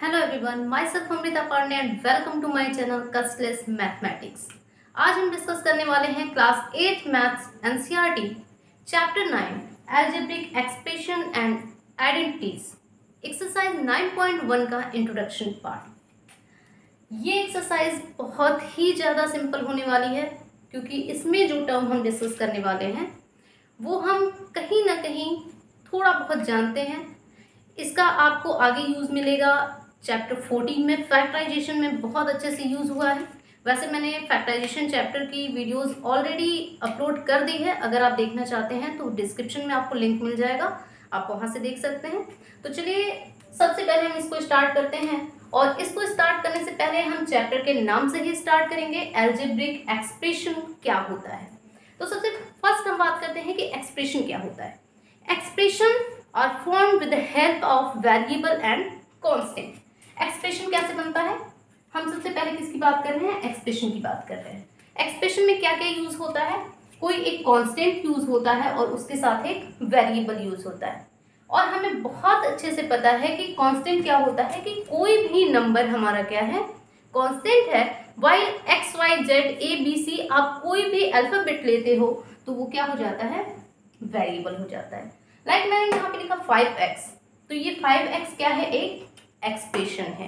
Hello everyone, myself Amrita Pandey and welcome to my channel costless mathematics. आज हम discuss करने वाले हैं class 8 maths NCERT chapter 9 algebraic expression and identities exercise 9.1 का introduction part. ये exercise बहुत ही ज़्यादा सिंपल होने वाली है क्योंकि इसमें जो टर्म हम डिस्कस करने वाले हैं वो हम कहीं ना कहीं थोड़ा बहुत जानते हैं। इसका आपको आगे यूज़ मिलेगा चैप्टर 14 में, फैक्टराइजेशन में बहुत अच्छे से यूज़ हुआ है। वैसे मैंने फैक्टराइजेशन चैप्टर की वीडियोस ऑलरेडी अपलोड कर दी है, अगर आप देखना चाहते हैं तो डिस्क्रिप्शन में आपको लिंक मिल जाएगा, आप वहां से देख सकते हैं। तो चलिए सबसे पहले हम इसको स्टार्ट करते हैं, और इसको स्टार्ट करने से पहले हम चैप्टर के नाम से ही स्टार्ट करेंगे। अलजेब्रिक एक्सप्रेशन क्या होता है, तो सबसे फर्स्ट हम बात करते हैं कि एक्सप्रेशन क्या होता है। Expression are form with the help of variable and constant. Expression कैसे बनता है, हम सबसे पहले किसकी बात कर रहे हैं, एक्सप्रेशन की बात कर रहे हैं। एक्सप्रेशन में क्या क्या यूज होता है, कोई एक कांस्टेंट यूज होता है और उसके साथ एक वेरिएबल यूज होता है। और हमें बहुत अच्छे से पता है कि कांस्टेंट क्या होता है कि कोई भी नंबर हमारा क्या है, कांस्टेंट है। While X Y Z A B C आप कोई भी अल्फाबेट लेते हो तो वो क्या हो जाता है, वेरिएबल हो जाता है। लाइक मैंने यहाँ पे लिखा 5x, तो ये 5x क्या है, एक एक्सप्रेशन है।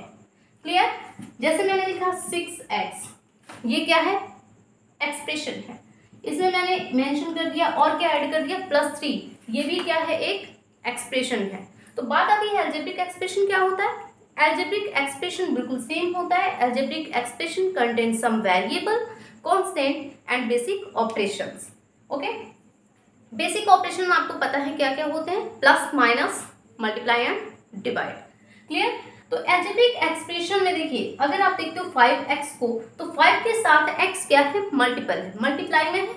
क्लियर। जैसे मैंने लिखा 6x, ये क्या है, एक्सप्रेशन है। इसमें मैंने मेंशन कर दिया और क्या ऐड कर दिया, +3, ये भी क्या है, एक एक्सप्रेशन है। तो बात आती है अलजेब्रिक एक्सप्रेशन क्या होता है। अलजेब्रिक एक्सप्रेशन बिल्कुल सेम होता है। Algebraic expression contain some variable, constant and basic operations. Okay, basic operation आपको पता है क्या क्या होते हैं, plus minus multiply and divide. Clear. तो अलजेब्रिक एक्सप्रेशन में देखिए, अगर आप देखते हो 5x को, तो 5 के साथ x क्या है, मल्टीपल है, मल्टीप्लाई में है,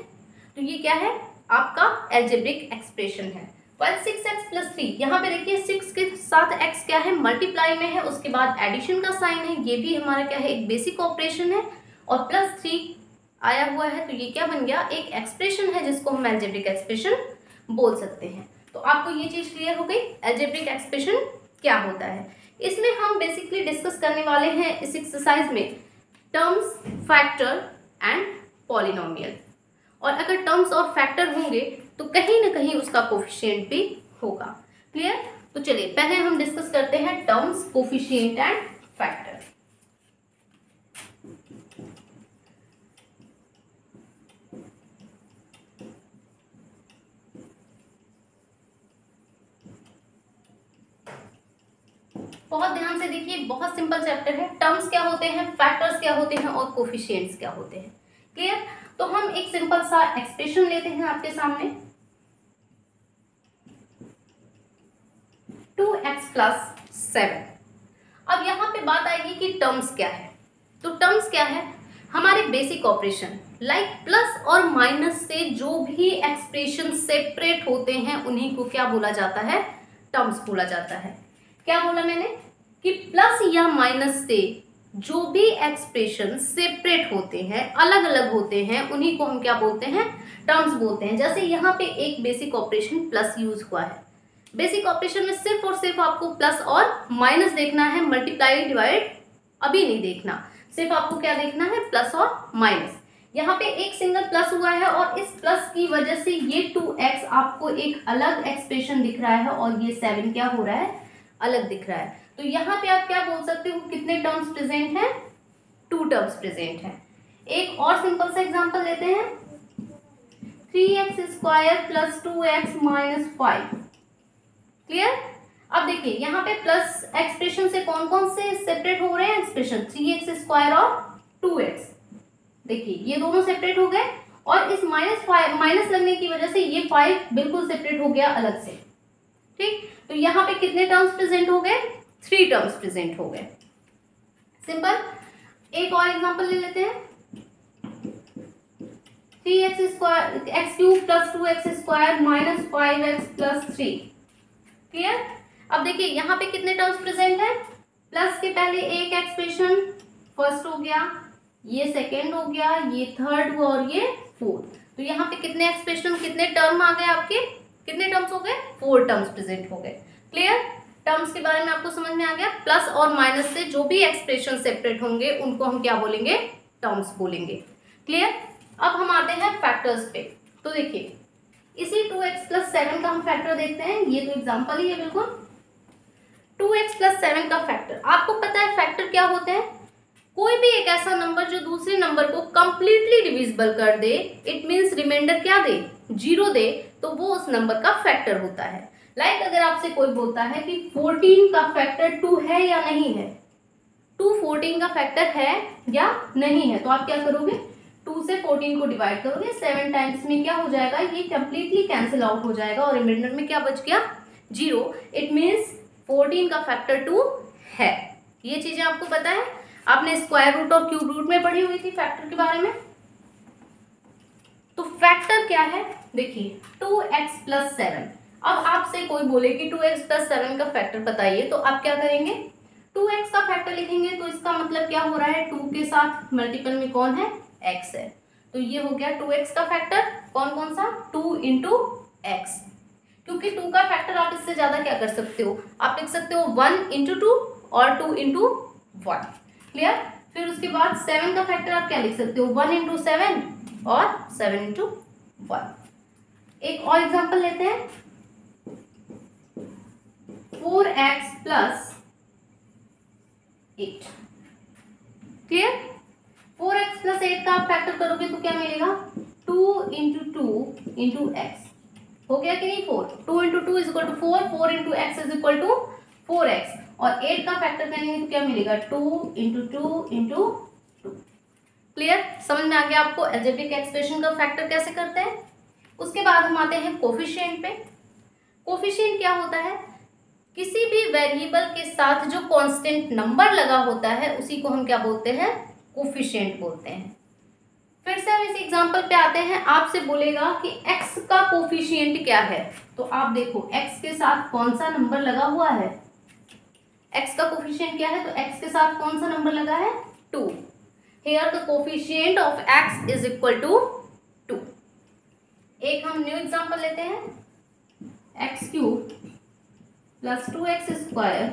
तो ये क्या है, आपका अलजेब्रिक एक्सप्रेशन है। 6x + 3, यहाँ पे देखिए 6 के साथ x क्या है, मल्टीप्लाई में है, उसके बाद एडिशन का साइन है, ये भी हमारा क्या है, एक बेसिक ऑपरेशन है, और +3 आया हुआ है, तो ये क्या बन गया, एक एक्सप्रेशन है जिसको हम अलजेब्रिक एक्सप्रेशन बोल सकते हैं। तो आपको ये चीज क्लियर हो गई, अलजेब्रिक एक्सप्रेशन क्या होता है। इसमें हम बेसिकली डिस्कस करने वाले हैं इस एक्सरसाइज में टर्म्स, फैक्टर एंड पॉलिनोमियल। और अगर टर्म्स और फैक्टर होंगे तो कहीं ना कहीं उसका कोफिशिएंट भी होगा। क्लियर। तो चलिए पहले हम डिस्कस करते हैं टर्म्स, कोफिशिएंट एंड फैक्टर। बहुत ध्यान से देखिए, बहुत सिंपल चैप्टर है। टर्म्स क्या होते हैं, फैक्टर्स क्या होते हैं और कोफिशिएंट्स क्या होते हैं। क्लियर। तो हम एक सिंपल सा एक्सप्रेशन लेते हैं आपके सामने, 2x + 7। अब यहाँ पे बात आएगी कि टर्म्स क्या है। तो टर्म्स क्या है, हमारे बेसिक ऑपरेशन, लाइक प्लस और माइनस से जो भी एक्सप्रेशन सेपरेट होते हैं उन्हीं को क्या बोला जाता है, टर्म्स बोला जाता है। क्या बोला मैंने कि प्लस या माइनस से जो भी एक्सप्रेशन सेपरेट होते हैं, अलग अलग होते हैं, उन्हीं को हम क्या बोलते हैं, टर्म्स बोलते हैं। जैसे यहाँ पे एक बेसिक ऑपरेशन प्लस यूज हुआ है। बेसिक ऑपरेशन में सिर्फ और सिर्फ आपको प्लस और माइनस देखना है, मल्टीप्लाई डिवाइड अभी नहीं देखना, सिर्फ आपको क्या देखना है, प्लस और माइनस। यहाँ पे एक सिंगल प्लस हुआ है और इस प्लस की वजह से ये 2x आपको एक अलग एक्सप्रेशन दिख रहा है और ये 7 क्या हो रहा है, अलग दिख रहा है। तो यहाँ पे आप क्या बोल सकते हो, कितने टर्म्स प्रेजेंट हैं, 2 टर्म्स प्रेजेंट हैं। एक और सिंपल सा एग्जांपल लेते हैं, 3x² + 2x - 5। क्लियर। अब देखिए यहाँ पे प्लस एक्सप्रेशन से कौन कौन से सेपरेट हो रहे हैं एक्सप्रेशन, 3x² और 2x। देखिए ये दोनों सेपरेट हो गए, और इस माइनस लगने की वजह से ये 5 बिल्कुल सेपरेट हो गया अलग से। ठीक। तो यहाँ पे कितने टर्म्स प्रेजेंट हो गए, 3 टर्म्स प्रेजेंट हो गए। सिंपल। एक और एग्जांपल ले लेते हैं, 3x² + 2x² - 5x + 3। क्लियर। अब देखिए यहाँ पे कितने टर्म्स प्रेजेंट है, प्लस के पहले एक एक्सप्रेशन फर्स्ट हो गया, ये सेकेंड हो गया, ये थर्ड हुआ और ये फोर्थ। तो यहाँ पे कितने एक्सप्रेशन, कितने टर्म आ गए आपके, कितने टर्म्स हो गए, 4 टर्म्स प्रेजेंट हो गए। क्लियर। टर्म्स के बारे में आपको समझ में आ गया। प्लस और माइनस से जो भी एक्सप्रेशन सेपरेट होंगे उनको हम क्या बोलेंगे, टर्म्स बोलेंगे। क्लियर। अब हम आते हैं फैक्टर्स पे। तो देखिए इसी 2x + 7 का हम फैक्टर देखते हैं। ये तो एग्जांपल ही है बिल्कुल। 2x + 7 का फैक्टर, आपको पता है फैक्टर क्या होते हैं, कोई भी एक ऐसा नंबर जो दूसरे नंबर को कंप्लीटली डिविजिबल कर दे, इट मींस रिमाइंडर क्या दे, 0 दे, तो वो उस नंबर का फैक्टर होता है। लाइक अगर आपसे कोई बोलता है कि 14 का फैक्टर 2 है या नहीं है, 2 14 का फैक्टर है या नहीं है, तो आप क्या करोगे, 2 से 14 को डिवाइड करोगे, 7 टाइम्स में क्या हो जाएगा, ये कंप्लीटली कैंसिल आउट हो जाएगा और रिमाइंडर में क्या बच गया, 0। इट मींस 14 का फैक्टर 2 है। ये चीजें आपको पता है, आपने स्क्वायर रूट और क्यूब रूट में पढ़ी हुई थी फैक्टर के बारे में। तो फैक्टर क्या है, देखिए 2x + 7। अब आपसे कोई बोले कि 2x + 7 का फैक्टर बताइए, तो आप क्या करेंगे, 2x का फैक्टर लिखेंगे, तो इसका मतलब क्या हो रहा है, 2 के साथ मल्टीपल में कौन है, x है, तो ये हो गया 2x का फैक्टर। कौन कौन सा, 2 × x, क्योंकि 2 का फैक्टर आप इससे ज्यादा क्या कर सकते हो, आप लिख सकते हो 1 × 2 और 2 × 1। क्लियर। फिर उसके बाद 7 का फैक्टर आप क्या लिख सकते हो, 1 × 7 और 7 × 1। एक और एग्जांपल लेते हैं, 4x + 8। क्लियर। 4x + 8 का आप फैक्टर करोगे तो क्या मिलेगा, 2 × 2 × x, हो गया कि नहीं 4, 2 × 2 = 4, 4 × x = 4x, और 8 का फैक्टर करेंगे तो क्या मिलेगा, 2 × 2 × 2। क्लियर, समझ में आ गया आपको अलजेब्रिक एक्सप्रेशन का फैक्टर कैसे करते हैं। उसके बाद हम आते हैं कोफिशिएंट पे। कोफिशिएंट क्या होता है, किसी भी वेरिएबल के साथ जो कांस्टेंट नंबर लगा होता है उसी को हम क्या बोलते हैं, कोफिशिएंट बोलते हैं। फिर से हम इस एग्जांपल पे आते हैं, आपसे बोलेगा कि x का कोफिशिएंट क्या है, तो आप देखो x के साथ कौन सा नंबर लगा हुआ है, x का कोफिशिएंट क्या है, तो x के साथ कौन सा नंबर लगा है, 2। Here the coefficient of x is equal to 2। एक हम न्यू एग्जांपल लेते हैं, x³ + 2x²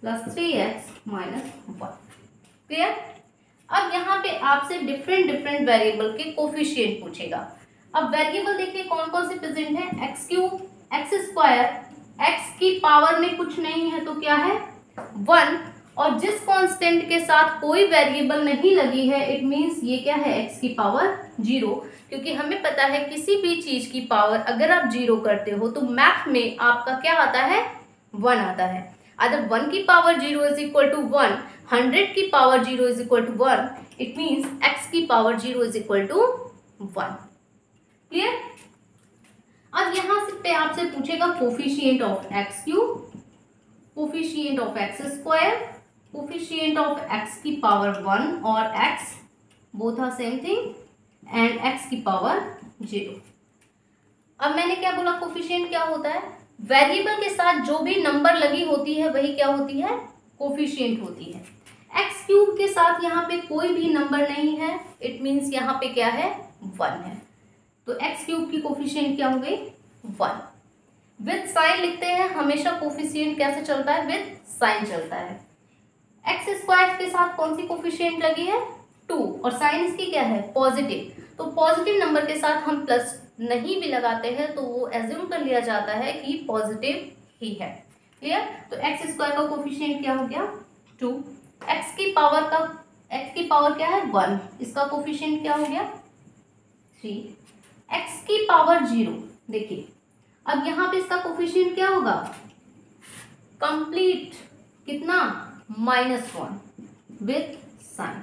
+ 3x - 1। क्लियर। अब यहाँ पे आपसे डिफरेंट वेरिएबल के कोफिशिएंट पूछेगा। अब वेरिएबल देखिए कौन कौन से प्रेजेंट है, x³ x², x की पावर में कुछ नहीं है तो क्या है, 1, और जिस कांस्टेंट के साथ कोई वेरिएबल नहीं लगी है, इट मींस ये क्या है, x की पावर 0, क्योंकि हमें पता है किसी भी चीज की पावर अगर आप 0 करते हो तो मैथ में आपका क्या आता है, 1 आता है। अगर 1 की पावर 0 इज इक्वल टू 1, 100 की power 0 is equal to 1, it means x की power 0 is equal to 1। Clear. अब यहाँ पे आपसे पूछेगा coefficient of x³, coefficient of x², coefficient of x की पावर 1 और x both are same thing, and x की पावर 0। अब मैंने क्या बोला, कोफिशिएंट क्या होता है, वेरिएबल के साथ जो भी नंबर लगी होती है वही क्या होती है, कोफिशिएंट होती है। x³ के साथ यहाँ पे कोई भी नंबर नहीं है, इट मींस यहाँ पे क्या है, 1 है, तो x³ की कोफिशिएंट क्या हो गई, 1। विद साइन लिखते हैं, हमेशा कोफिशिएंट कैसे चलता है, विद साइन चलता है। x² के साथ कौन सी कोफिशिएंट लगी है, 2, और साइन इसकी क्या है, पॉजिटिव, तो पॉजिटिव नंबर के साथ हम प्लस नहीं भी लगाते हैं तो वो एज्यूम कर लिया जाता है कि पॉजिटिव ही है। क्लियर। तो x² का कोफिशिएंट क्या हो गया, 2, x की पावर क्या है, 1, इसका कोफिशिएंट क्या हो गया, 3, x की पावर 0। देखिए अब यहाँ पे इसका कोफिशिएंट क्या होगा, कंप्लीट कितना, -1 विथ साइन।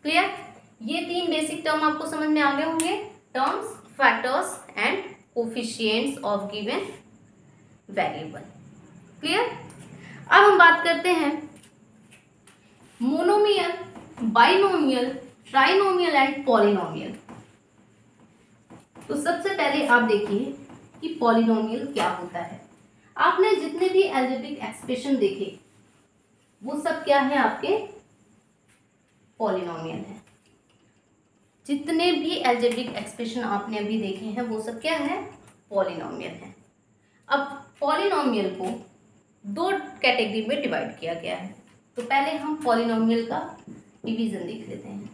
क्लियर। ये 3 बेसिक टर्म आपको समझ में आ गए होंगे, terms, factors and coefficients of given variable. Clear. अब हम बात करते हैं monomial, binomial, trinomial and polynomial. तो सबसे पहले आप देखिए कि पॉलिनोमियल क्या होता है। आपने जितने भी अलजेब्रिक एक्सप्रेशन देखे वो सब क्या है, आपके पॉलिनोमियल है। जितने भी अलजेब्रिक एक्सप्रेशन आपने अभी देखे हैं वो सब क्या है, पॉलिनोमियल है। अब पॉलिनोमियल को दो कैटेगरी में डिवाइड किया गया है। तो पहले हम पॉलिनोमियल का डिवीजन देख लेते हैं।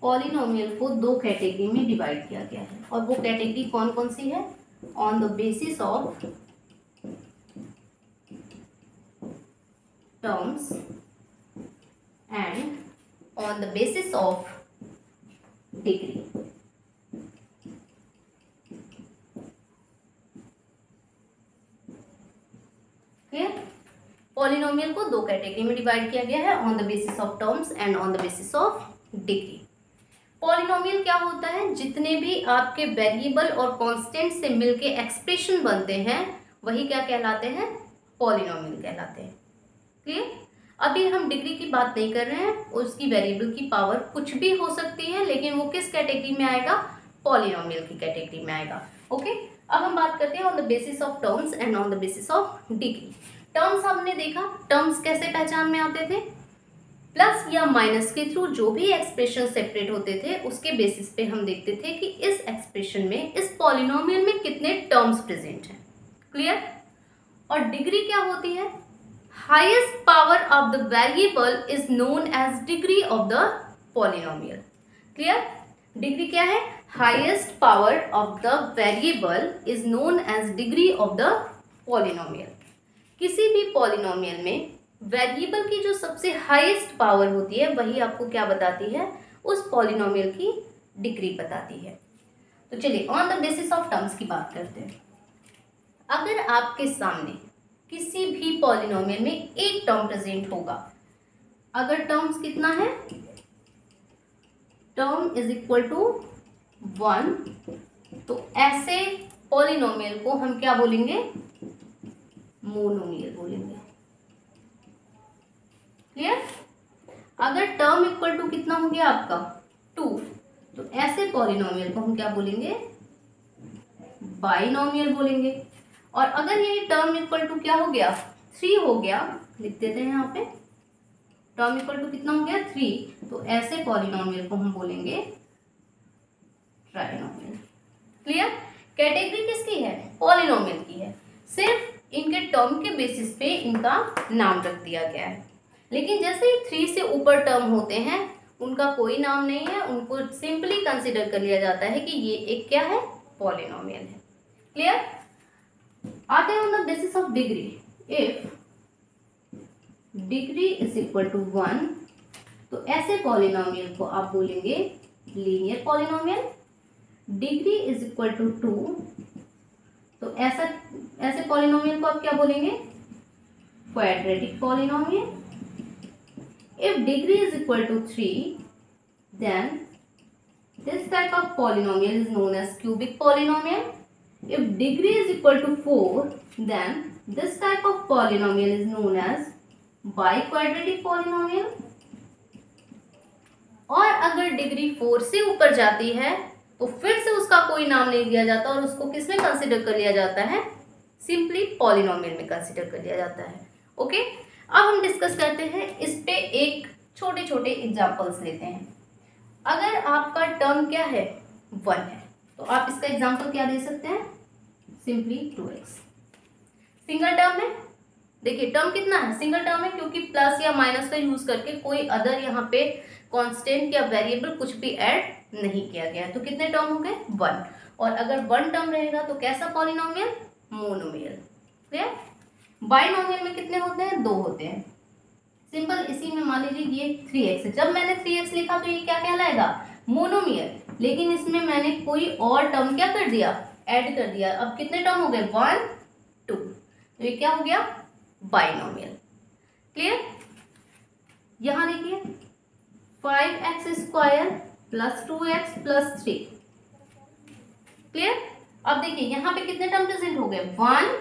पॉलिनोमियल को दो कैटेगरी में डिवाइड किया गया है, और वो कैटेगरी कौन कौन सी है? On the basis of terms and on the basis of degree. Clear? Polynomial को दो कैटेगरी में डिवाइड किया गया है, on the basis of terms and on the basis of degree. Polynomial क्या होता है? जितने भी आपके वेरिएबल और कांस्टेंट से मिलके एक्सप्रेशन बनते हैं वही क्या कहलाते हैं? पॉलिनोमियल कहलाते हैं। क्लियर? अभी हम डिग्री की बात नहीं कर रहे हैं, उसकी वेरिएबल की पावर कुछ भी हो सकती है, लेकिन वो किस कैटेगरी में आएगा? पॉलिनोमियल की कैटेगरी में आएगा। ओके, अब हम बात करते हैं on the basis of terms and on the basis of degree. Terms हमने देखा, टर्म्स कैसे पहचान में आते थे? प्लस या माइनस के थ्रू जो भी एक्सप्रेशन सेपरेट होते थे उसके बेसिस पे हम देखते थे कि इस एक्सप्रेशन में, इस पॉलिनोमियल में कितने टर्म्स प्रेजेंट हैं। क्लियर? और डिग्री क्या होती है? Highest power of the variable is known as degree of the polynomial. Clear? Degree क्या है? Highest power of the variable is known as degree of the polynomial. किसी भी पॉलिनोमियल में वेरिएबल की जो सबसे हाईएस्ट पावर होती है वही आपको क्या बताती है? उस पॉलिनोमियल की डिग्री बताती है। तो चलिए on the basis of terms की बात करते हैं। अगर आपके सामने किसी भी पॉलिनोमियल में एक टर्म प्रेजेंट होगा, अगर टर्म्स कितना है? टर्म इज इक्वल टू 1, तो ऐसे पॉलिनोमियल को हम क्या बोलेंगे? मोनोमियल बोलेंगे। क्लियर? अगर टर्म इक्वल टू कितना हो गया आपका? 2, तो ऐसे पॉलिनोमियल को हम क्या बोलेंगे? बाइनोमियल बोलेंगे। और अगर ये टर्म इक्वल टू क्या हो गया? 3 हो गया, लिख देते हैं यहाँ पे, टर्म इक्वल टू कितना हो गया? 3, तो ऐसे पॉलिनोमियल को हम बोलेंगे ट्राइनोमियल। क्लियर? कैटेगरी किसकी है? पॉलिनोमियल की है। सिर्फ इनके टर्म के बेसिस पे इनका नाम रख दिया गया है, लेकिन जैसे ही 3 से ऊपर टर्म होते हैं उनका कोई नाम नहीं है, उनको सिंपली कंसिडर कर लिया जाता है कि ये एक क्या है? पॉलिनोमियल है। क्लियर? आते हैं on the basis of degree. If degree is equal to 1, तो ऐसे पॉलिनोमियल को आप बोलेंगे linear polynomial. Degree is equal to 2, तो ऐसे पॉलिनोमियल को आप क्या बोलेंगे? Quadratic polynomial. If degree is equal to 3, then this type of polynomial is known as cubic polynomial. If degree is equal to 4, then this type of polynomial is known as biquadratic polynomial. और अगर degree 4 से ऊपर जाती है तो फिर से उसका कोई नाम नहीं दिया जाता और उसको किसमें कंसिडर कर लिया जाता है? सिंपली पॉलिनोमियल में कंसिडर कर लिया जाता है। ओके, अब हम डिस्कस करते हैं इस पे एक छोटे छोटे एग्जांपल्स लेते हैं। अगर आपका टर्म क्या है? 1 है, तो आप इसका एग्जांपल क्या दे सकते हैं? Simply 2x। सिंगल टर्म है, देखिए टर्म कितना है? सिंगल टर्म है, क्योंकि प्लस या माइनस का यूज करके कोई अदर यहाँ पे कांस्टेंट या वेरिएबल कुछ भी ऐड नहीं किया गया है। तो कितने टर्म हो गए? 1। और अगर 1 टर्म रहेगा तो कैसा पॉलिनोमियल? मोनोमियल। क्लियर? बाइनोमियल में कितने होते हैं? 2 होते हैं। सिंपल, इसी में मान लीजिए ये 3x है, जब मैंने 3x लिखा तो ये क्या कहलाएगा? मोनोमियल। लेकिन इसमें मैंने कोई और टर्म क्या कर दिया? ऐड कर दिया। अब कितने टर्म हो गए? 1, 2, तो ये क्या हो गया? बाइनोमियल। क्लियर? यहां देखिए 5x² plus 2x plus 3। Clear? अब देखिए यहाँ पे कितने टर्म प्रेजेंट हो गए? 1,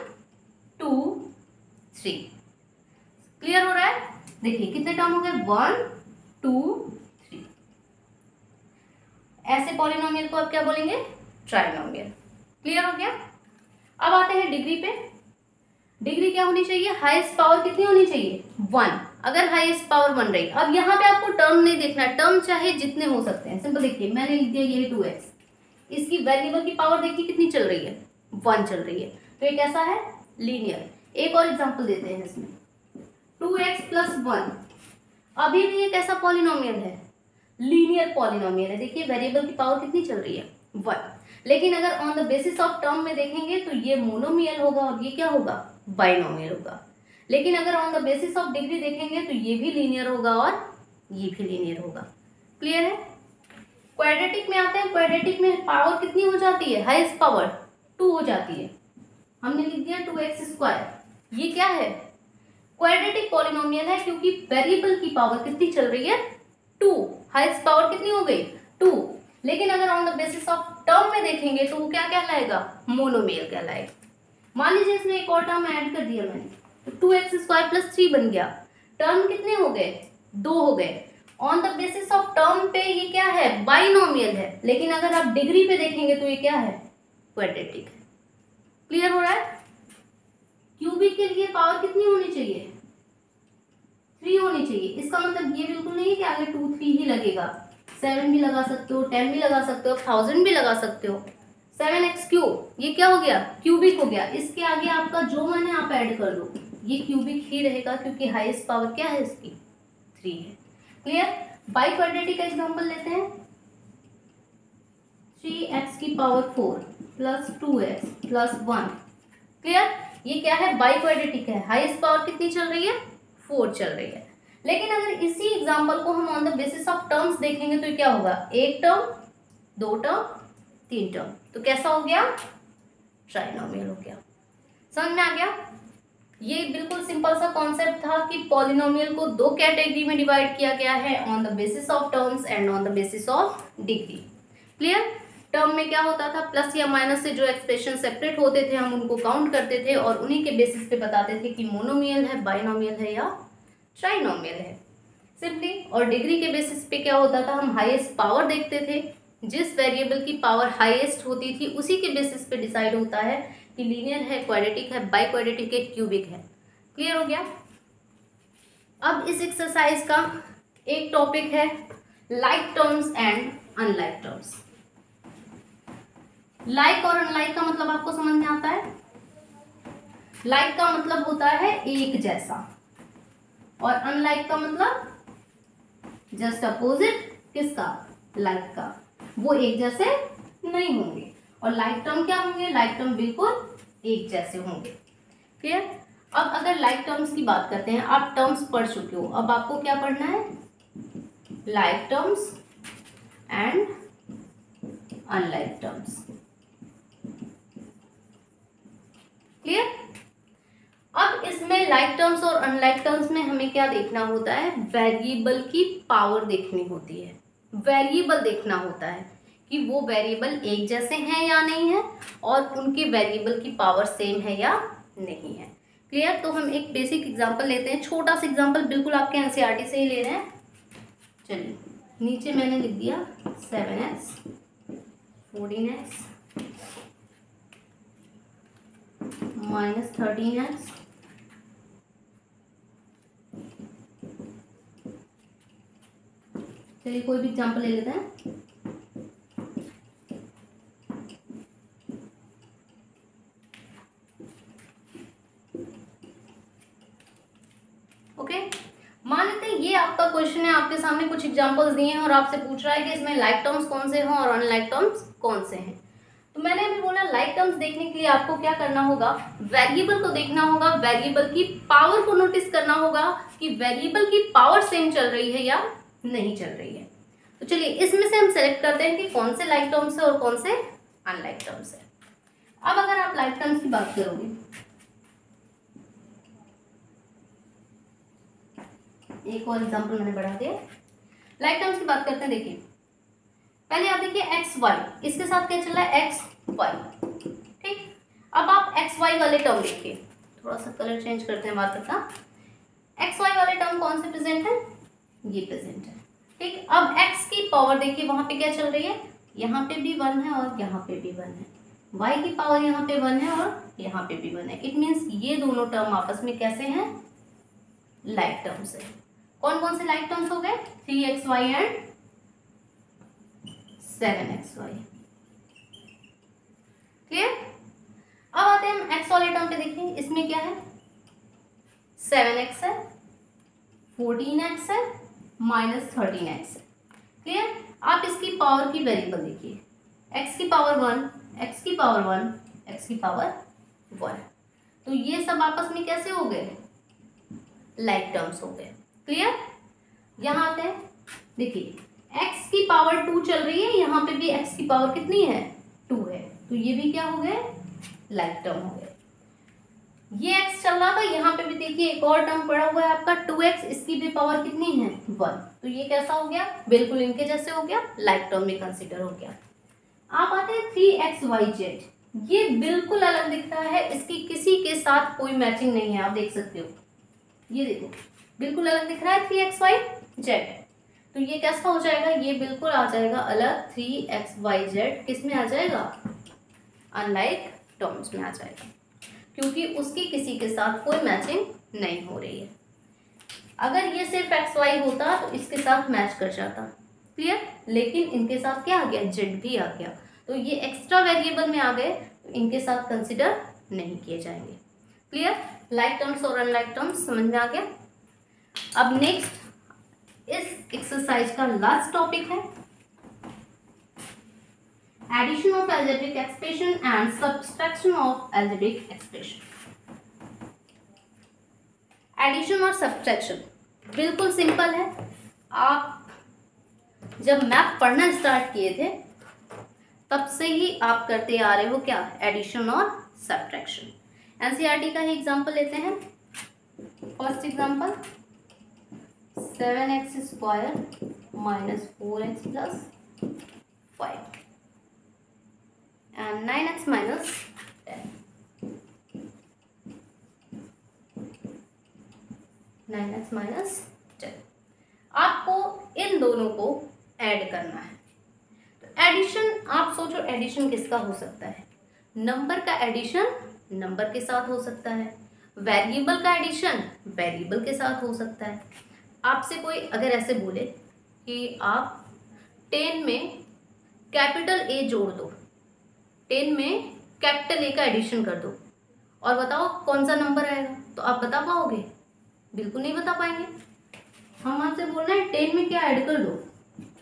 2, 3। क्लियर हो रहा है? देखिए कितने टर्म हो गए? 1, 2, 3। ऐसे पॉलिनोमियल को आप क्या बोलेंगे? ट्राइनोमियल। क्लियर हो गया? अब आते हैं डिग्री पे। डिग्री क्या होनी चाहिए? हाईएस्ट पावर कितनी होनी चाहिए? 1। अगर हाईएस्ट पावर 1 रही, अब यहाँ पे आपको टर्म नहीं देखना है, टर्म चाहे जितने हो सकते हैं। सिंपल देखिए मैंने लिख दिया ये 2x, इसकी वेरिएबल की पावर देखिए कितनी चल रही है? 1 चल रही है। तो ये कैसा है, लीनियर। एक और एग्जांपल देते हैं इसमें, 2x + 1 अभी भी ये कैसा पॉलिनोमियल है, लीनियर पॉलिनोमियल है। देखिए वेरिएबल की पावर कितनी चल रही है, 1। लेकिन अगर on the basis of term में देखेंगे तो ये मोनोमियल होगा और ये क्या होगा, बाइनोमियल होगा। लेकिन अगर on the basis of degree देखेंगे तो ये भी लीनियर होगा और ये भी लीनियर होगा। क्लियर है। क्वाड्रेटिक में आते हैं, क्वाड्रेटिक में पावर कितनी हो जाती है, हाईएस्ट पावर 2 हो जाती है। हमने लिख दिया 2x²। ये क्या है, क्वाड्रेटिक पॉलिनोमियल है क्योंकि वेरिएबल की पावर कितनी चल रही है, 2। हाईएस्ट पावर कितनी हो गई, 2। लेकिन अगर on the basis of term में देखेंगे तो वो क्या कहलाएगा, मोनोमियल कहलाएगा। मान लीजिए इसमें एक और टर्म ऐड कर दिया मैंने, तो 2x² + 3 बन गया। टर्म कितने हो गए, 2 हो गए। On the basis of term पे ये क्या है, बाइनोमियल है। लेकिन अगर आप डिग्री पे देखेंगे तो ये क्या है, क्वाड्रेटिक है। क्लियर हो रहा है। क्यूबिक के लिए पावर कितनी होनी चाहिए, 3 होनी चाहिए। इसका मतलब ये बिल्कुल नहीं है कि आगे 2 3 ही लगेगा, 7 भी लगा सकते हो, 10 भी लगा सकते हो, 1000 भी लगा सकते हो। 7x³ ये क्या हो गया, क्यूबिक हो गया। इसके आगे आपका जो मन है आप ऐड कर दो, ये क्यूबिक ही रहेगा क्योंकि हाईएस्ट पावर क्या है इसकी, 3 है। क्लियर। बाई क्वाड्रेटिक का एग्जांपल लेते हैं, 3x⁴ + 2x + 1। क्लियर। ये क्या है, बाई क्वाड्रेटिक है। हाईएस्ट पावर कितनी चल रही है, 4 चल रही है। लेकिन अगर इसी एग्जांपल को हम on the basis of terms देखेंगे तो क्या होगा, 1 टर्म, 2 टर्म, 3 टर्म। तो कैसा हो गया, ट्राइनोमियल हो गया। समझ में आ गया। ये बिल्कुल सिंपल सा कॉन्सेप्ट था कि पॉलिनोमियल को 2 कैटेगरी में डिवाइड किया गया है, on the basis of terms and on the basis of degree. Clear. Term में क्या होता था, प्लस या माइनस से जो एक्सप्रेशन सेपरेट होते थे हम उनको काउंट करते थे और उन्हीं के बेसिस पे बताते थे कि मोनोमियल है, बाइनोमियल है या ट्राइनोमियल है, सिंपली। और डिग्री के बेसिस पे क्या होता था, हम हाईएस्ट पावर देखते थे। जिस वेरिएबल की पावर हाईएस्ट होती थी उसी के बेसिस पे डिसाइड होता है कि लीनियर है, क्वाड्रेटिक है, बाई क्वाड्रेटिक है, क्यूबिक है। क्लियर हो गया। अब इस एक्सरसाइज का एक टॉपिक है like terms and unlike terms. Like और अनलाइक का मतलब आपको समझ में आता है। लाइक का मतलब होता है एक जैसा और अनलाइक का मतलब जस्ट अपोजिट किसका, लाइक का। वो एक जैसे नहीं होंगे। और लाइक टर्म क्या होंगे, लाइक टर्म बिल्कुल एक जैसे होंगे। क्लियर। अब अगर लाइक टर्म्स की बात करते हैं, आप टर्म्स पढ़ चुके हो, अब आपको क्या पढ़ना है, like terms and unlike terms. Clear. अब इसमें लाइक टर्म्स और अनलाइक टर्म्स में हमें क्या देखना होता है, वेरिएबल की पावर देखनी होती है। वेरिएबल देखना होता है कि वो वेरिएबल एक जैसे हैं या नहीं है और उनके वेरिएबल की पावर सेम है या नहीं है। क्लियर। तो हम एक बेसिक एग्जांपल लेते हैं, छोटा सा एग्जांपल, बिल्कुल आपके एनसीईआरटी से ही ले रहे हैं। चलिए, नीचे मैंने लिख दिया 7x, 14x, -13x, चलिए कोई भी एग्जांपल ले लेते हैं। ओके, मान लेते हैं ये आपका क्वेश्चन है, आपके सामने कुछ एग्जांपल्स दिए हैं और आपसे पूछ रहा है कि इसमें लाइक टर्म्स कौन से हैं और अनलाइक टर्म्स कौन से हैं। तो मैंने अभी बोला लाइक टर्म्स देखने के लिए आपको क्या करना होगा, वेरिएबल को देखना होगा, वेरिएबल की पावर को नोटिस करना होगा कि वेरिएबल की पावर सेम चल रही है या नहीं चल रही है। तो चलिए इसमें से हम सेलेक्ट करते हैं कि कौन से लाइक टर्म्स है और कौन से अनलाइक टर्म्स है। अब अगर आप लाइक टर्म्स की बात करोगे, एक और एग्जांपल मैंने बढ़ा दिया। लाइक टर्म्स की बात करते हैं। देखिए पहले आप देखिए एक्स वाई, इसके साथ क्या चल रहा है, एक्स वाई। ठीक। अब आप एक्स वाई वाले टर्म देखिए, थोड़ा सा कलर चेंज करते हैं बात का। एक्स वाई वाले टर्म कौन से प्रेजेंट है, ये प्रेजेंट है। ठीक। अब x की पावर देखिए वहां पे क्या चल रही है, यहाँ पे भी 1 है और यहाँ पे भी 1 है। y की पावर यहाँ पे 1 है और यहाँ पे भी 1 है। इट मीन्स ये दोनों टर्म आपस में कैसे हैं, लाइक टर्म्स है। कौन कौन से लाइक टर्म्स हो गए, 3xy एंड 7xy। क्लियर। अब आते हैं हम एक्स वाले टर्म पे। देखिए इसमें क्या है, 7x है, 14x है, -13x है। क्लियर। आप इसकी पावर की वेरिएबल देखिए, x की पावर 1, x की पावर 1, x की पावर 1। तो ये सब आपस में कैसे हो गए, लाइक टर्म्स हो गए। क्लियर। यहाँ आते हैं, देखिए x की पावर 2 चल रही है, यहाँ पे भी x की पावर कितनी है, 2 है, तो ये भी क्या हो गए, लाइक टर्म हो गए। ये x चल रहा था, यहाँ पे भी देखिए एक और टर्म पड़ा हुआ है आपका 2x, इसकी भी पावर कितनी है, 1, तो ये कैसा हो गया, बिल्कुल इनके जैसे हो गया, लाइक टर्म में कंसीडर हो गया। आप आते हैं 3xyz, ये बिल्कुल अलग दिख रहा है, इसकी किसी के साथ कोई मैचिंग नहीं है, आप देख सकते हो, ये देखो बिल्कुल अलग दिख रहा है 3xyz, तो ये कैसा हो जाएगा, ये बिल्कुल आ जाएगा अलग, 3xyz किस में आ जाएगा, अनलाइक टर्म्स में आ जाएगा, क्योंकि उसकी किसी के साथ कोई मैचिंग नहीं हो रही है। अगर ये सिर्फ xy होता तो इसके साथ मैच कर जाता। क्लियर। लेकिन इनके साथ क्या आ गया, z भी आ गया, तो ये एक्स्ट्रा वेरिएबल में आ गए, तो इनके साथ कंसिडर नहीं किए जाएंगे। क्लियर। लाइक टर्म्स और अनलाइक टर्म्स समझ में आ गया। अब नेक्स्ट इस एक्सरसाइज का लास्ट टॉपिक है addition of algebraic expression and subtraction of algebraic expression. Addition और सब्सट्रैक्शन बिल्कुल सिंपल है। आप जब मैथ पढ़ना स्टार्ट किए थे तब से ही आप करते आ रहे हो क्या, एडिशन और सब्ट्रैक्शन। एनसीईआरटी का ही एग्जांपल लेते हैं। First example 7x square -4x plus 5 and 9x -10। 9x -10 आपको इन दोनों को ऐड करना है। तो एडिशन, आप सोचो एडिशन किसका हो सकता है, नंबर का एडिशन नंबर के साथ हो सकता है, वेरिएबल का एडिशन वेरिएबल के साथ हो सकता है। आपसे कोई अगर ऐसे बोले कि आप 10 में कैपिटल ए जोड़ दो, 10 में कैपिटल ए का एडिशन कर दो और बताओ कौन सा नंबर आएगा, तो आप बता पाओगे, बिल्कुल नहीं बता पाएंगे। हम आपसे बोल रहे हैं 10 में क्या ऐड कर दो,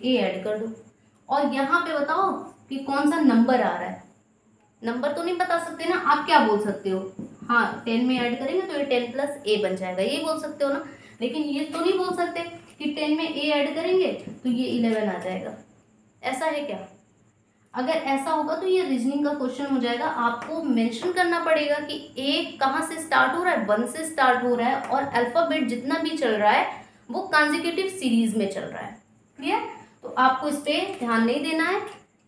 ए ऐड कर दो, और यहाँ पे बताओ कि कौन सा नंबर आ रहा है, नंबर तो नहीं बता सकते ना, आप क्या बोल सकते हो, हाँ 10 में ऐड करेंगे तो ये 10 प्लस ए बन जाएगा, ये बोल सकते हो ना। लेकिन ये तो नहीं बोल सकते कि 10 में ए ऐड करेंगे तो ये 11 आ जाएगा, ऐसा है क्या। अगर ऐसा होगा तो ये रीजनिंग का क्वेश्चन हो जाएगा, आपको मेंशन करना पड़ेगा कि ए कहाँ से स्टार्ट हो रहा है, 1 से स्टार्ट हो रहा है, और अल्फाबेट जितना भी चल रहा है वो कंसेक्यूटिव सीरीज में चल रहा है। क्लियर। तो आपको इस पर ध्यान नहीं देना है,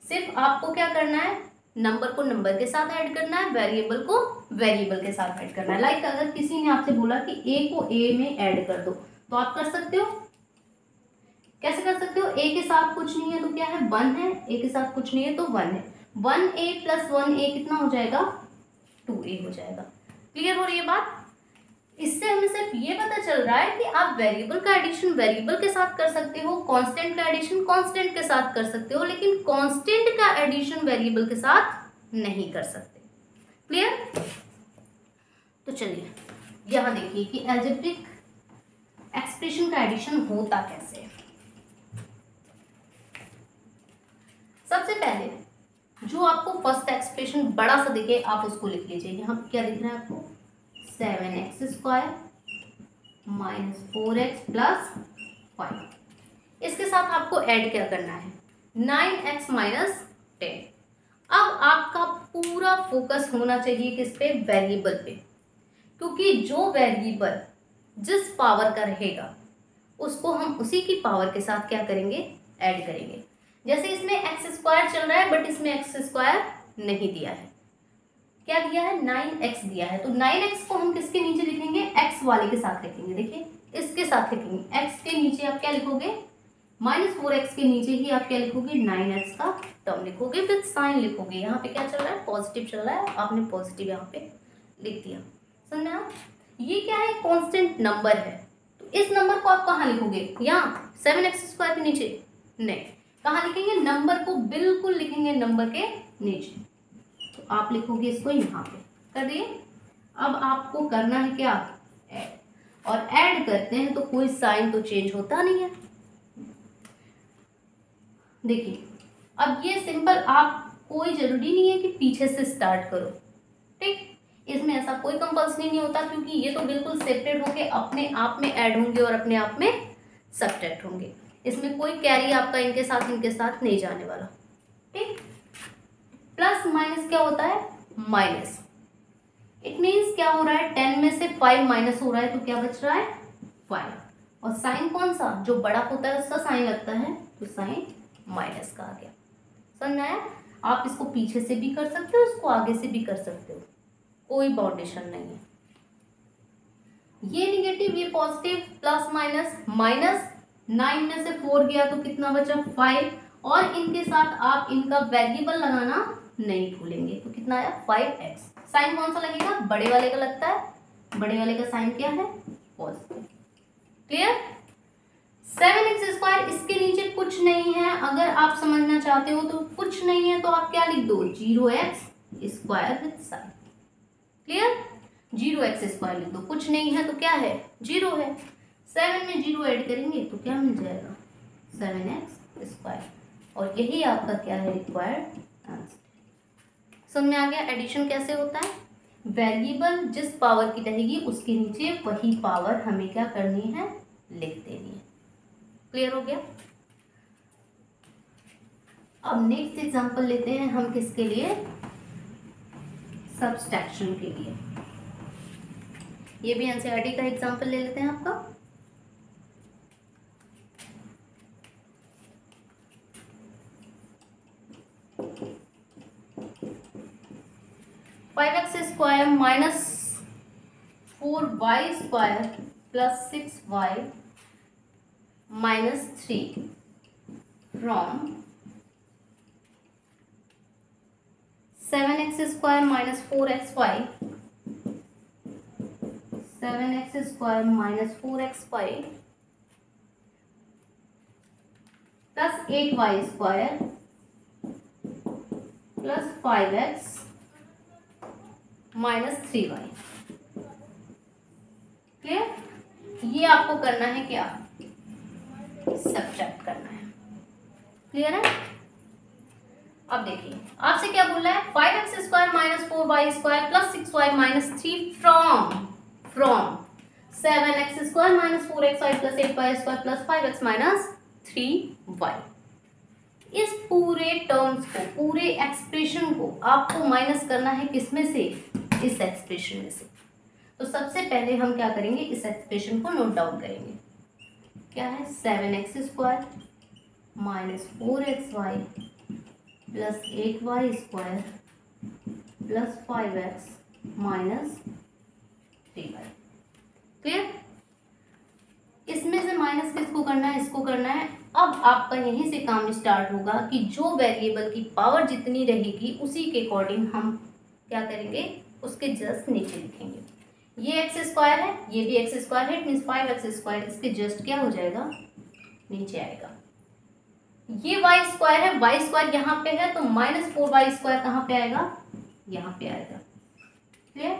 सिर्फ आपको क्या करना है, नंबर को नंबर के साथ ऐड करना है, वेरिएबल को वेरिएबल के साथ ऐड करना है। लाइक अगर किसी ने आपसे बोला कि ए को ए में ऐड कर दो तो आप कर सकते हो, कैसे कर सकते हो, ए के साथ कुछ नहीं है तो क्या है, 1 है, ए के साथ कुछ नहीं है तो 1 है, 1a + 1a कितना हो जाएगा, 2a हो जाएगा। क्लियर हो रही है बात। इससे हमें सिर्फ ये पता चल रहा है कि आप वेरिएबल का एडिशन वेरिएबल के साथ कर सकते हो, कांस्टेंट का एडिशन कांस्टेंट के साथ कर सकते हो, लेकिन कांस्टेंट का एडिशन वेरिएबल के साथ नहीं कर सकते। क्लियर। तो चलिए यहाँ देखिए कि अलजेब्रिक एक्सप्रेशन का एडिशन होता कैसे है। सबसे पहले जो आपको फर्स्ट एक्सप्रेशन बड़ा सा दिखे आप उसको लिख लीजिए। यहाँ क्या दिख रहा है आपको, 7x स्क्वायर -4x प्लस 5। इसके साथ आपको ऐड क्या करना है, 9x -10। अब आपका पूरा फोकस होना चाहिए किस पे, वेरिएबल पे, क्योंकि जो वेरिएबल जिस पावर का रहेगा उसको हम उसी की पावर के साथ क्या करेंगे, ऐड करेंगे। जैसे इसमें x स्क्वायर चल रहा है बट इसमें x स्क्वायर नहीं दिया है, क्या दिया है, 9x दिया है, तो 9x को हम किसके नीचे लिखेंगे, x वाले के साथ लिखेंगे। देखिए इसके साथ लिखेंगे, x के नीचे आप क्या लिखोगे, -4x के नीचे ही आप क्या लिखोगे, 9x का टर्म लिखोगे, फिर साइन लिखोगे। यहाँ पे क्या चल रहा है, पॉजिटिव चल रहा है, आपने पॉजिटिव यहाँ पे लिख दिया। समझे आप, ये क्या है, कॉन्स्टेंट नंबर है, तो इस नंबर को आप कहाँ लिखोगे, यहाँ 7x स्क्वायर के नीचे नहीं, कहाँ लिखेंगे, नंबर को बिल्कुल लिखेंगे नंबर के नीचे, तो आप लिखोगे इसको यहाँ पे। कर दिए। अब आपको करना है क्या, ऐड, और ऐड करते हैं तो कोई साइन तो चेंज होता नहीं है। देखिए अब ये सिंपल, आप कोई जरूरी नहीं है कि पीछे से स्टार्ट करो, ठीक, इसमें ऐसा कोई कंपल्सरी नहीं होता, क्योंकि ये तो बिल्कुल सेपरेट होके अपने आप में ऐड होंगे और अपने आप में सब्ट्रैक्ट होंगे। इसमें कोई कैरी आपका इनके साथ नहीं जाने वाला, ठीक। प्लस माइनस क्या होता है, माइनस। इट मीन्स क्या हो रहा है, 10 में से 5 माइनस हो रहा है तो क्या बच रहा है, 5। और साइन कौन सा, जो बड़ा होता है उसका साइन लगता है, तो साइन माइनस का आ गया। समझ में आया। आप इसको पीछे से भी कर सकते हो, इसको आगे से भी कर सकते हो, कोई बाउंडेशन नहीं है। ये निगेटिव, ये पॉजिटिव, प्लस माइनस, माइनस 9 में से 4 गया तो कितना बचा, 5। और इनके साथ आप इनका वेरिएबल लगाना नहीं भूलेंगे, तो कितना आया, 5x। साइन कौन सा लगेगा, बड़े वाले का लगता है, बड़े वाले का साइन क्या है, पॉजिटिव। क्लियर। 7x², इसके नीचे कुछ नहीं है, अगर आप समझना चाहते हो तो कुछ नहीं है तो आप क्या लिख दो, 0x² with sign. Clear, 0x² लिख दो, कुछ नहीं है तो क्या है, 0 है। 7 में 0 ऐड करेंगे तो क्या मिल जाएगा, 7x²। और यही आपका क्या है, रिक्वायर्ड आंसर। समझ में आ गया एडिशन कैसे होता है। वेरिएबल जिस पावर की रहेगी उसके नीचे वही पावर हमें क्या करनी है, लिख देनी है। क्लियर हो गया। अब नेक्स्ट एग्जांपल लेते हैं हम, किसके लिए, सब्सट्रैक्शन के लिए। ये भी एनसीईआरटी का एग्जांपल ले लेते हैं आपका। (5x² minus 4y² plus 6y minus 3 from 7x² minus 4xy 7x² minus 4xy plus 8y² plus 5x minus 3y। Clear. ये आपको करना है क्या, सब्ट्रैक्ट करना है। क्लियर है। अब देखिए आपसे क्या बोल रहा है, 5x² minus 4y² plus 6y minus 3 from 7x² minus 4xy plus 8y² plus 5x minus 3y। इस पूरे टर्म्स को, पूरे एक्सप्रेशन को आपको माइनस करना है, किसमें से, इस एक्सप्रेशन में से। तो सबसे पहले हम क्या करेंगे, इस एक्सप्रेशन को नोट डाउन करेंगे। क्या है, 7x² minus 4xy plus 8y² plus 5x minus 3y। Clear. इसमें से माइनस किसको करना है, इसको करना है। अब आपका यहीं से काम स्टार्ट होगा कि जो वेरिएबल की पावर जितनी रहेगी उसी के अकॉर्डिंग हम क्या करेंगे, उसके जस्ट नीचे लिखेंगे। ये x² है, ये भी x² है, इट मीन्स 5x², इसके जस्ट क्या हो जाएगा, नीचे आएगा। ये y² है, y² यहाँ पे है तो माइनस 4y² कहाँ पे आएगा, यहाँ पे आएगा। क्लियर।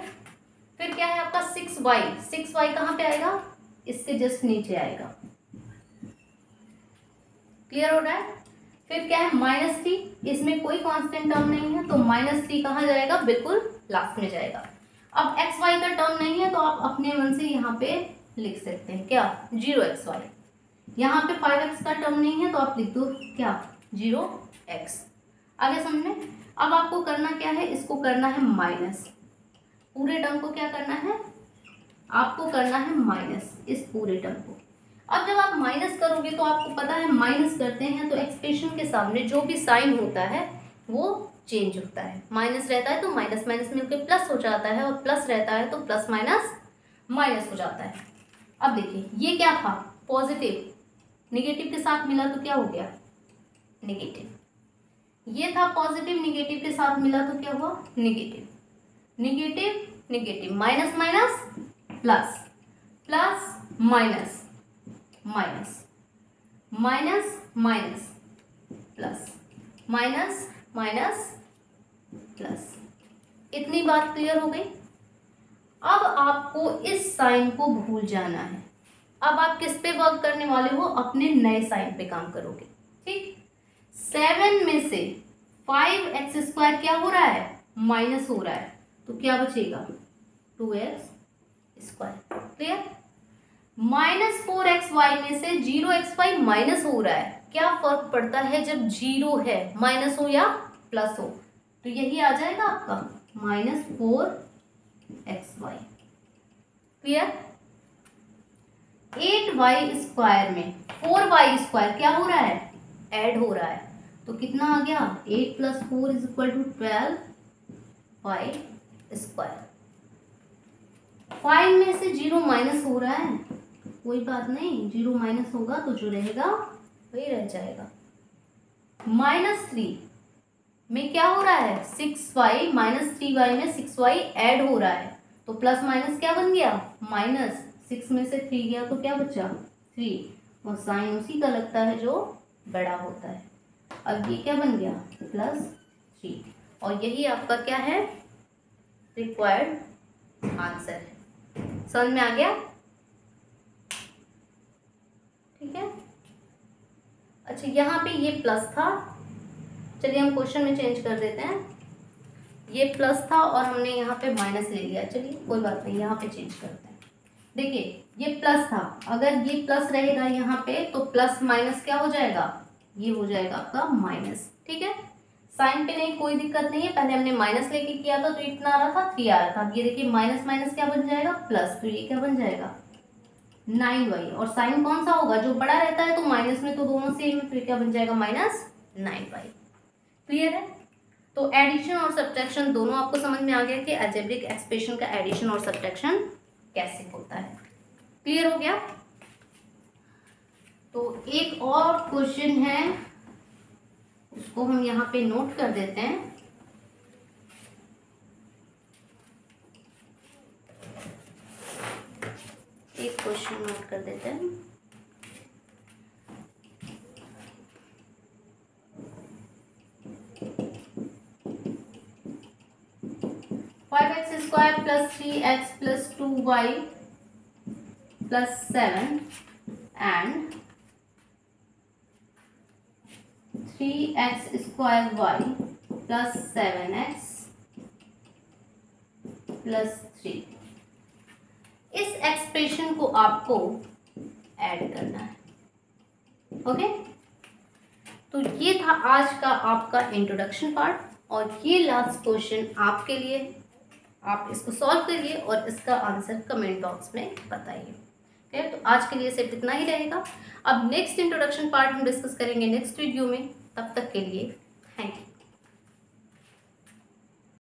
फिर क्या है आपका 6y कहाँ पे आएगा, इससे जस्ट नीचे आएगा। क्लियर हो रहा है। फिर क्या है, -3, इसमें कोई कांस्टेंट टर्म नहीं है तो -3 कहाँ जाएगा, बिल्कुल लास्ट में जाएगा। अब xy का टर्म नहीं है तो आप अपने मन से यहाँ पे लिख सकते हैं क्या, 0xy। यहाँ पे 5x का टर्म नहीं है तो आप लिख दो क्या, 0x। आगे समझ में। अब आपको करना क्या है, इसको करना है माइनस, पूरे टर्म को क्या करना है, आपको करना है माइनस, इस पूरे टर्म को। अब जब आप माइनस करोगे तो आपको पता है माइनस करते हैं तो एक्सप्रेशन के सामने जो भी साइन होता है वो चेंज होता है। माइनस रहता है तो माइनस माइनस मिलकर प्लस हो जाता है, और प्लस रहता है तो प्लस माइनस माइनस हो जाता है। अब देखिए ये क्या था, पॉजिटिव, निगेटिव के साथ मिला तो क्या हो गया, नेगेटिव। ये था पॉजिटिव, निगेटिव के साथ मिला तो क्या हुआ, negative. Negative negative, minus minus plus, plus minus minus, minus minus plus, minus minus plus. इतनी बात क्लियर हो गई। अब आपको इस साइन को भूल जाना है। अब आप किस पे वर्क करने वाले हो, अपने नए साइन पे काम करोगे। ठीक, 7 में से 5x² क्या हो रहा है, माइनस हो रहा है, तो क्या बचेगा 2x²। क्लियर। -4xy में से 0xy माइनस हो रहा है, क्या फर्क पड़ता है जब 0 है, माइनस हो या प्लस हो, तो यही आ जाएगा आपका -4xy। क्लियर। 8y² में 4y² क्या हो रहा है, ऐड हो रहा है, तो कितना आ गया 8 + 4 = 12y²। 5 में से 0 माइनस हो रहा है, कोई बात नहीं, 0 माइनस होगा तो जो रहेगा वही रह जाएगा। -3 में क्या हो रहा है, 6y, -3y में 6y ऐड हो रहा है, तो प्लस माइनस क्या बन गया, माइनस। 6 में से 3 गया तो क्या बचा 3, और साइन उसी का लगता है जो बड़ा होता है। अब ये क्या बन गया +3, और यही आपका क्या है, रिक्वायर्ड आंसर है। समझ में आ गया। ठीक है। अच्छा, यहाँ पे ये प्लस था, चलिए हम क्वेश्चन में चेंज कर देते हैं। ये प्लस था और हमने यहाँ पे माइनस ले लिया, चलिए कोई बात नहीं, यहाँ पे चेंज करते हैं। देखिए ये प्लस था, अगर ये प्लस रहेगा यहाँ पे तो प्लस माइनस क्या हो जाएगा, ये हो जाएगा आपका माइनस। ठीक है, साइन पे नहीं, कोई दिक्कत नहीं है, पहले हमने माइनस लेके किया था तो इतना आ रहा था, 3 आ रहा था। अब ये देखिए माइनस माइनस क्या बन जाएगा, प्लस, तो ये क्या बन जाएगा 9y, और साइन कौन सा होगा, जो बड़ा रहता है, तो माइनस में तो दोनों सेम है, तो क्या बन जाएगा -9y। क्लियर है। तो एडिशन और सब्ट्रैक्शन दोनों आपको समझ में आ गया कि अलजेब्रिक एक्सप्रेशन का एडिशन और सब्ट्रैक्शन कैसे होता है। क्लियर हो गया। तो एक और क्वेश्चन है, उसको हम यहाँ पे नोट कर देते हैं। एक क्वेश्चन नोट कर देते हैं। (5x² + 3x + 2y + 7 and 3x² y + 7x + 3, इस एक्सप्रेशन को आपको ऐड करना है। ओके, तो ये था आज का आपका इंट्रोडक्शन पार्ट, और ये लास्ट क्वेश्चन आपके लिए, आप इसको सॉल्व करिए और इसका आंसर कमेंट बॉक्स में बताइए। ठीक है, तो आज के लिए सिर्फ इतना ही रहेगा। अब नेक्स्ट इंट्रोडक्शन पार्ट हम डिस्कस करेंगे नेक्स्ट वीडियो में। तब तक के लिए थैंक यू।